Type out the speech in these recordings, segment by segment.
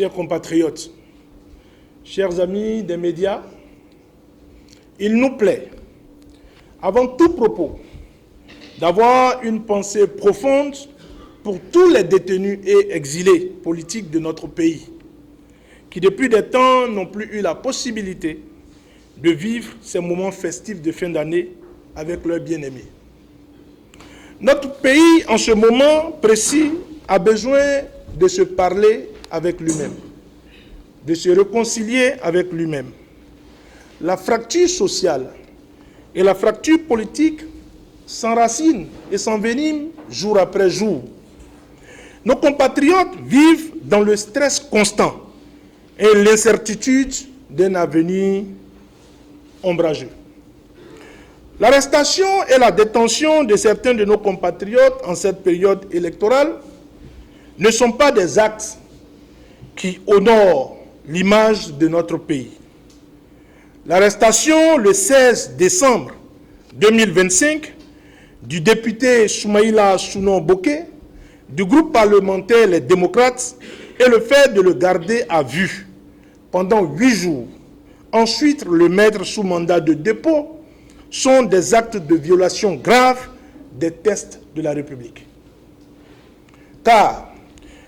chers compatriotes, chers amis des médias, il nous plaît, avant tout propos, d'avoir une pensée profonde pour tous les détenus et exilés politiques de notre pays, qui depuis des temps n'ont plus eu la possibilité de vivre ces moments festifs de fin d'année avec leurs bien-aimés. Notre pays, en ce moment précis, a besoin de se parler avec lui-même, de se réconcilier avec lui-même. La fracture sociale et la fracture politique s'enracinent et s'enveniment jour après jour. Nos compatriotes vivent dans le stress constant et l'incertitude d'un avenir ombrageux. L'arrestation et la détention de certains de nos compatriotes en cette période électorale ne sont pas des actes qui honorent l'image de notre pays. L'arrestation le 16 décembre 2025 du député Soumaïla Sounon-Boké du groupe parlementaire Les Démocrates et le fait de le garder à vue pendant 8 jours, ensuite le mettre sous mandat de dépôt, sont des actes de violation grave des textes de la République. Car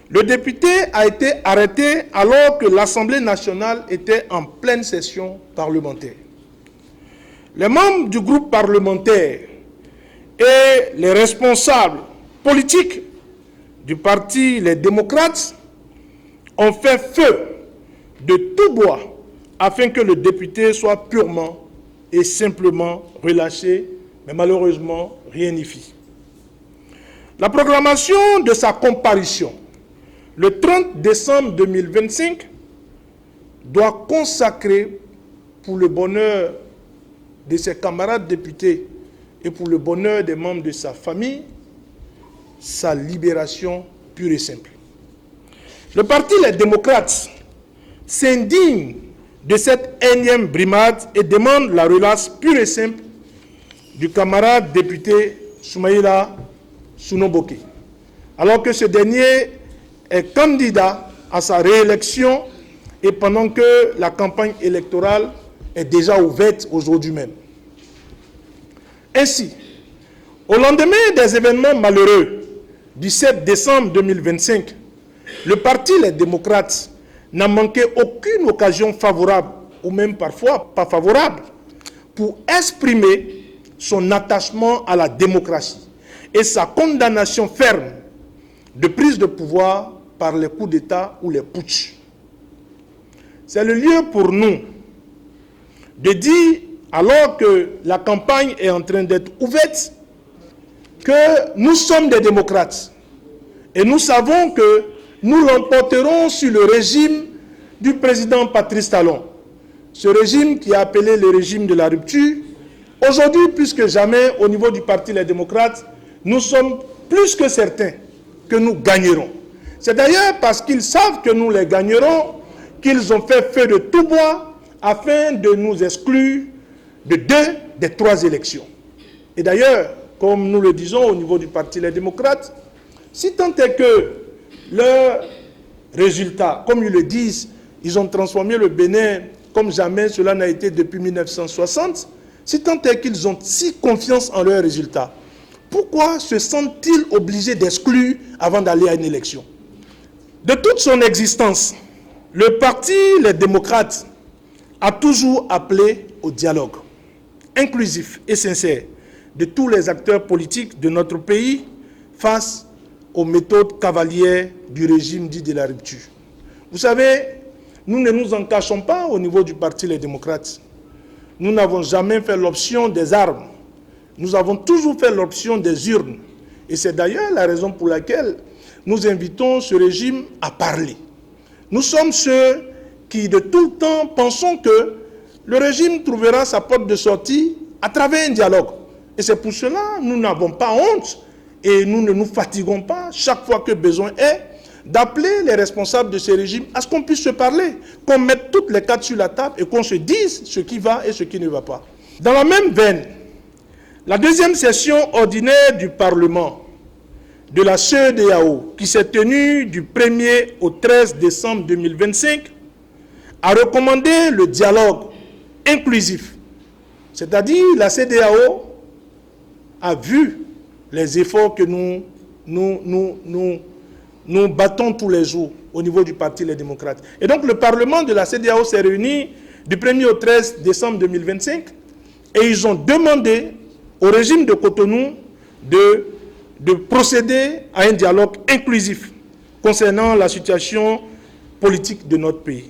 le député a été arrêté alors que l'Assemblée nationale était en pleine session parlementaire. Les membres du groupe parlementaire et les responsables politiques du parti Les Démocrates ont fait feu de tout bois afin que le député soit purement et simplement relâché, mais malheureusement, rien n'y fit. La programmation de sa comparution, le 30 décembre 2025, doit consacrer, pour le bonheur de ses camarades députés et pour le bonheur des membres de sa famille, sa libération pure et simple. Le parti Les Démocrates s'indigne de cette énième brimade et demande la relâche pure et simple du camarade député Soumaïla Sounon-Boké, alors que ce dernier est candidat à sa réélection et pendant que la campagne électorale est déjà ouverte aujourd'hui même. Ainsi, au lendemain des événements malheureux du 7 décembre 2025, le parti Les Démocrates n'a manqué aucune occasion favorable, ou même parfois pas favorable, pour exprimer son attachement à la démocratie et sa condamnation ferme de prise de pouvoir par les coups d'État ou les putschs. C'est le lieu pour nous de dire, alors que la campagne est en train d'être ouverte, que nous sommes des démocrates et nous savons que nous l'emporterons sur le régime du président Patrice Talon. Ce régime qui est appelé le régime de la rupture. Aujourd'hui, plus que jamais, au niveau du parti Les Démocrates, nous sommes plus que certains que nous gagnerons. C'est d'ailleurs parce qu'ils savent que nous les gagnerons qu'ils ont fait feu de tout bois afin de nous exclure de 2 des 3 élections. Et d'ailleurs, comme nous le disons au niveau du parti Les Démocrates, si tant est que leurs résultats, comme ils le disent, ils ont transformé le Bénin comme jamais cela n'a été depuis 1960, si tant est qu'ils ont si confiance en leurs résultats, pourquoi se sentent-ils obligés d'exclure avant d'aller à une élection? De toute son existence, le parti Les Démocrates a toujours appelé au dialogue inclusif et sincère de tous les acteurs politiques de notre pays face aux méthodes cavalières du régime dit de la rupture. Vous savez, nous ne nous en cachons pas au niveau du parti Les Démocrates. Nous n'avons jamais fait l'option des armes. Nous avons toujours fait l'option des urnes. Et c'est d'ailleurs la raison pour laquelle nous invitons ce régime à parler. Nous sommes ceux qui, de tout le temps, pensons que le régime trouvera sa porte de sortie à travers un dialogue. Et c'est pour cela que nous n'avons pas honte et nous ne nous fatiguons pas, chaque fois que besoin est, d'appeler les responsables de ce régime à ce qu'on puisse se parler, qu'on mette toutes les cartes sur la table et qu'on se dise ce qui va et ce qui ne va pas. Dans la même veine, la deuxième session ordinaire du Parlement de la CEDEAO, qui s'est tenue du 1er au 13 décembre 2025, a recommandé le dialogue inclusif. C'est-à-dire, la CEDEAO a vu les efforts que nous battons tous les jours au niveau du Parti Les Démocrates. Et donc, le Parlement de la CEDEAO s'est réuni du 1er au 13 décembre 2025 et ils ont demandé au régime de Cotonou de procéder à un dialogue inclusif concernant la situation politique de notre pays.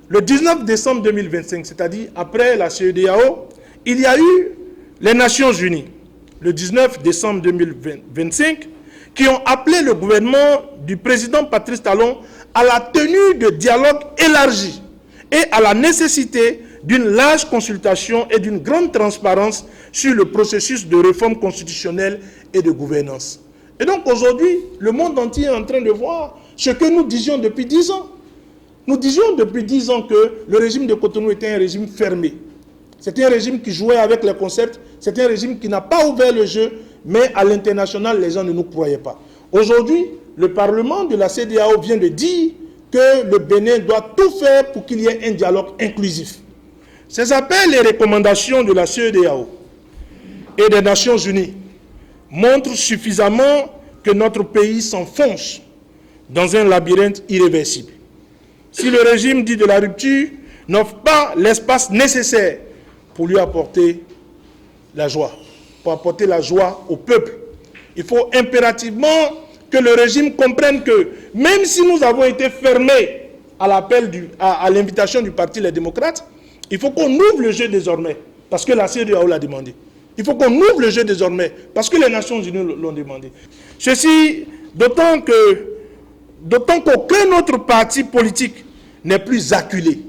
Le 19 décembre 2025, c'est-à-dire après la CEDEAO, il y a eu les Nations Unies, le 19 décembre 2025, qui ont appelé le gouvernement du président Patrice Talon à la tenue de dialogues élargis et à la nécessité d'une large consultation et d'une grande transparence sur le processus de réforme constitutionnelle et de gouvernance. Et donc aujourd'hui, le monde entier est en train de voir ce que nous disions depuis 10 ans. Nous disions depuis 10 ans que le régime de Cotonou était un régime fermé. C'était un régime qui jouait avec les concepts, c'était un régime qui n'a pas ouvert le jeu, mais à l'international, les gens ne nous croyaient pas. Aujourd'hui, le Parlement de la CEDEAO vient de dire que le Bénin doit tout faire pour qu'il y ait un dialogue inclusif. Ces appels et recommandations de la CEDEAO et des Nations Unies montrent suffisamment que notre pays s'enfonce dans un labyrinthe irréversible. Si le régime dit de la rupture n'offre pas l'espace nécessaire pour lui apporter la joie, pour apporter la joie au peuple, il faut impérativement que le régime comprenne que même si nous avons été fermés à l'appel, à l'invitation du Parti Les Démocrates, il faut qu'on ouvre le jeu désormais, parce que la CEDEAO l'a demandé. Il faut qu'on ouvre le jeu désormais, parce que les Nations Unies l'ont demandé. Ceci, d'autant qu'aucun autre parti politique n'est plus acculé,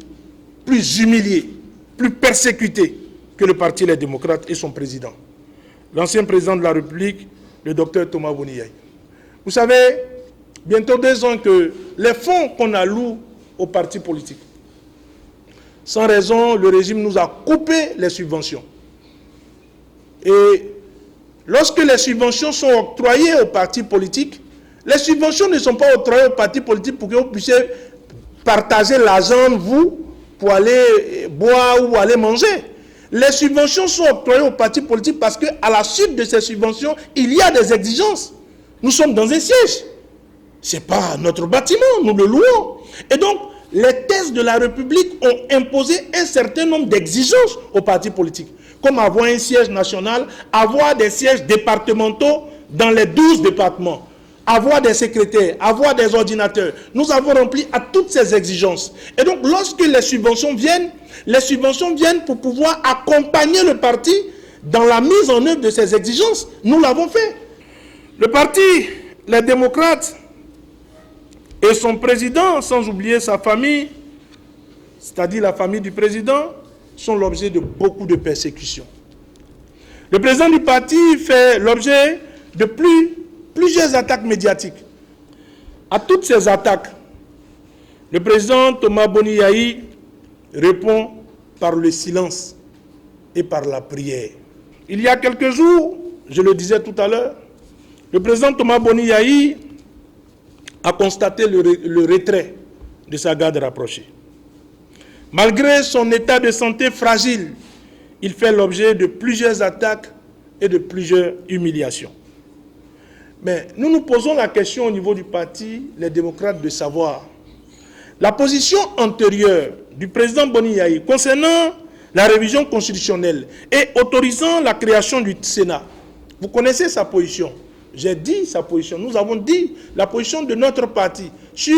plus humilié, plus persécuté que le Parti Les Démocrates et son président, l'ancien président de la République, le docteur Thomas Boni Yayi. Vous savez, bientôt 2 ans que les fonds qu'on alloue aux partis politiques, sans raison, le régime nous a coupé les subventions. Et lorsque les subventions sont octroyées aux partis politiques, les subventions ne sont pas octroyées aux partis politiques pour que vous puissiez partager l'argent, vous, pour aller boire ou aller manger. Les subventions sont octroyées aux partis politiques parce qu'à la suite de ces subventions, il y a des exigences. Nous sommes dans un siège. Ce n'est pas notre bâtiment, nous le louons. Et donc, les thèses de la République ont imposé un certain nombre d'exigences aux partis politiques, comme avoir un siège national, avoir des sièges départementaux dans les 12 départements, avoir des secrétaires, avoir des ordinateurs. Nous avons rempli à toutes ces exigences. Et donc, lorsque les subventions viennent pour pouvoir accompagner le parti dans la mise en œuvre de ces exigences. Nous l'avons fait. Le Parti Les Démocrates et son président, sans oublier sa famille, c'est-à-dire la famille du président, sont l'objet de beaucoup de persécutions. Le président du parti fait l'objet de plusieurs attaques médiatiques. À toutes ces attaques, le président Thomas Boni Yayi répond par le silence et par la prière. Il y a quelques jours, je le disais tout à l'heure, le président Thomas Boni Yayi a constaté le retrait de sa garde rapprochée. Malgré son état de santé fragile, il fait l'objet de plusieurs attaques et de plusieurs humiliations. Mais nous nous posons la question au niveau du parti, les démocrates, de savoir la position antérieure du président Boni Yayi concernant la révision constitutionnelle et autorisant la création du Sénat. Vous connaissez sa position. J'ai dit sa position. Nous avons dit la position de notre parti sur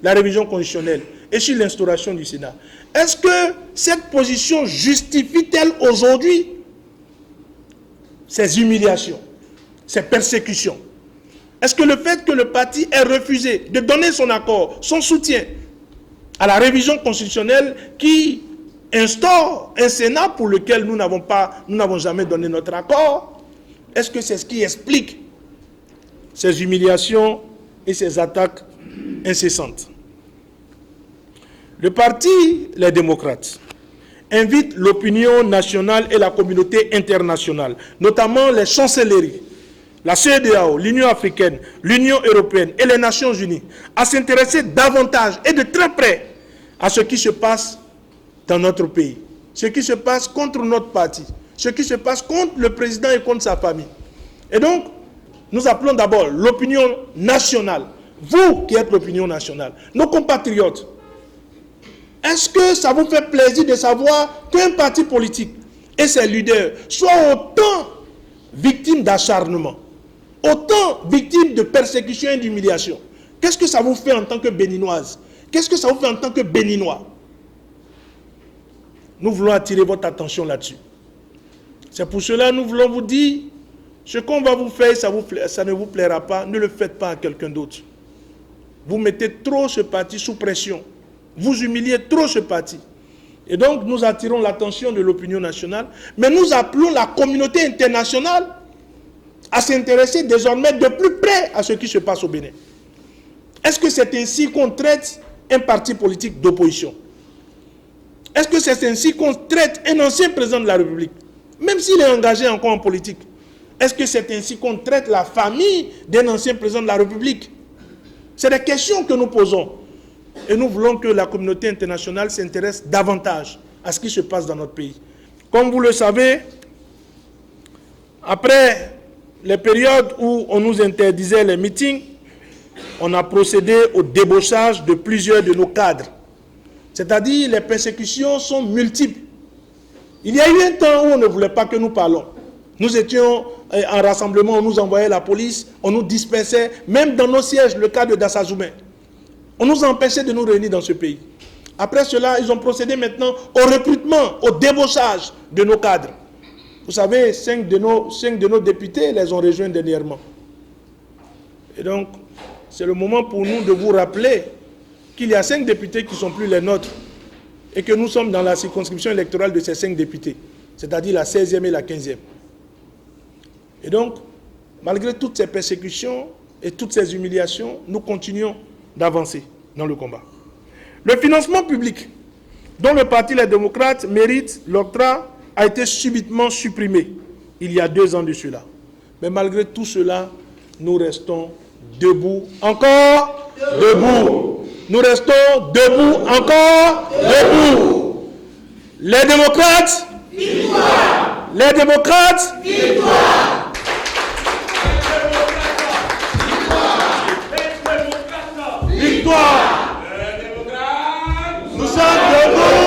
la révision constitutionnelle et sur l'instauration du Sénat. Est-ce que cette position justifie-t-elle aujourd'hui ces humiliations, ces persécutions? Est-ce que le fait que le parti ait refusé de donner son accord, son soutien à la révision constitutionnelle qui instaure un Sénat pour lequel nous n'avons jamais donné notre accord, est-ce que c'est ce qui explique ces humiliations et ces attaques incessantes? Le parti Les Démocrates invite l'opinion nationale et la communauté internationale, notamment les chancelleries, la CEDEAO, l'Union africaine, l'Union européenne et les Nations unies à s'intéresser davantage et de très près à ce qui se passe dans notre pays, ce qui se passe contre notre parti, ce qui se passe contre le président et contre sa famille. Et donc, nous appelons d'abord l'opinion nationale, vous qui êtes l'opinion nationale, nos compatriotes. Est-ce que ça vous fait plaisir de savoir qu'un parti politique et ses leaders soient autant victimes d'acharnement, autant victimes de persécution et d'humiliation? Qu'est-ce que ça vous fait en tant que Béninoise? Qu'est-ce que ça vous fait en tant que Béninois? Nous voulons attirer votre attention là-dessus. C'est pour cela que nous voulons vous dire, ce qu'on va vous faire, ça ne vous plaira pas, ne le faites pas à quelqu'un d'autre. Vous mettez trop ce parti sous pression. Vous humiliez trop ce parti. Et donc, nous attirons l'attention de l'opinion nationale, mais nous appelons la communauté internationale à s'intéresser désormais de plus près à ce qui se passe au Bénin. Est-ce que c'est ainsi qu'on traite un parti politique d'opposition? Est-ce que c'est ainsi qu'on traite un ancien président de la République, même s'il est engagé encore en politique? Est-ce que c'est ainsi qu'on traite la famille d'un ancien président de la République? C'est des questions que nous posons. Et nous voulons que la communauté internationale s'intéresse davantage à ce qui se passe dans notre pays. Comme vous le savez, après les périodes où on nous interdisait les meetings, on a procédé au débauchage de plusieurs de nos cadres. C'est-à-dire, les persécutions sont multiples. Il y a eu un temps où on ne voulait pas que nous parlons. Nous étions en rassemblement, on nous envoyait la police, on nous dispersait, même dans nos sièges, le cas de Dassazoumé. On nous empêchait de nous réunir dans ce pays. Après cela, ils ont procédé maintenant au recrutement, au débauchage de nos cadres. Vous savez, 5 de nos députés les ont rejoints dernièrement. Et donc, c'est le moment pour nous de vous rappeler qu'il y a 5 députés qui ne sont plus les nôtres et que nous sommes dans la circonscription électorale de ces 5 députés, c'est-à-dire la 16e et la 15e. Et donc, malgré toutes ces persécutions et toutes ces humiliations, nous continuons d'avancer dans le combat. Le financement public, dont le Parti Les Démocrates mérite l'octroi, a été subitement supprimé il y a 2 ans de cela. Mais malgré tout cela, nous restons debout, encore debout. Nous restons debout, encore debout. Les démocrates, victoire. Les démocrates, victoire. Victoire. Nous sommes debout.